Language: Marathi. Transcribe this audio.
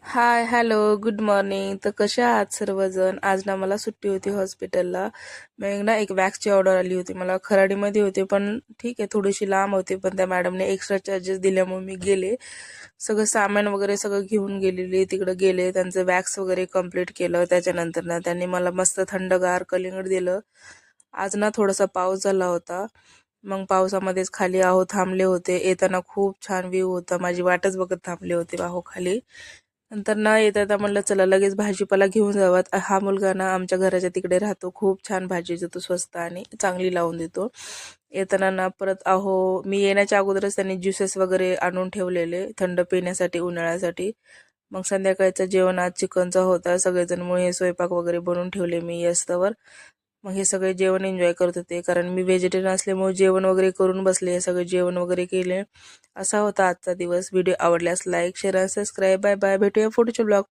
हाय, हॅलो, गुड मॉर्निंग. तर कशा आहात सर्वजण? आज ना मला सुट्टी होती हॉस्पिटलला. मग ना एक वॅक्सची ऑर्डर आली होती. मला खराडीमध्ये होते, पण ठीक आहे, थोडीशी लांब होती, पण त्या मॅडमने एक्स्ट्रा चार्जेस दिल्यामुळे मी गेले. सगळं सामान वगैरे सगळं घेऊन गेलेली. तिकडे गेले, त्यांचं वॅक्स वगैरे कम्प्लीट केलं. त्याच्यानंतर ना त्यांनी मला मस्त थंडगार कलिंगड दिलं. आज ना थोडासा पाऊस झाला होता. मग पावसामध्येच खाली आहो थांबले होते. येताना खूप छान व्ह्यू होता. माझी वाटच बघत थांबले होते आहो खाली. नंतर ना येता येता म्हणलं चला लगेच भाजीपाला घेऊन जावात. हा मुलगा ना आमच्या घराच्या तिकडे राहतो. खूप छान भाजी देतो, स्वस्त आणि चांगली लावून देतो. येताना ना परत आहो मी येण्याच्या अगोदरच त्यांनी ज्युसेस वगैरे आणून ठेवलेले थंड पिण्यासाठी उन्हाळ्यासाठी. मग संध्याकाळचं जेवण आज चिकनचा होता. सगळेजण मग हे स्वयंपाक वगैरे बनवून ठेवले मी येस्तवर. मग हे सगळे जेवण एन्जॉय करत होते, कारण मी व्हेजिटेरियन असल्यामुळे जेवण वगैरे करून बसले. हे सगळे जेवण वगैरे केले. असा होता आजचा दिवस. व्हिडिओ आवडल्यास लाईक शेअर आणि सबस्क्राईब. बाय बाय, भेटूया पुढच्या ब्लॉग.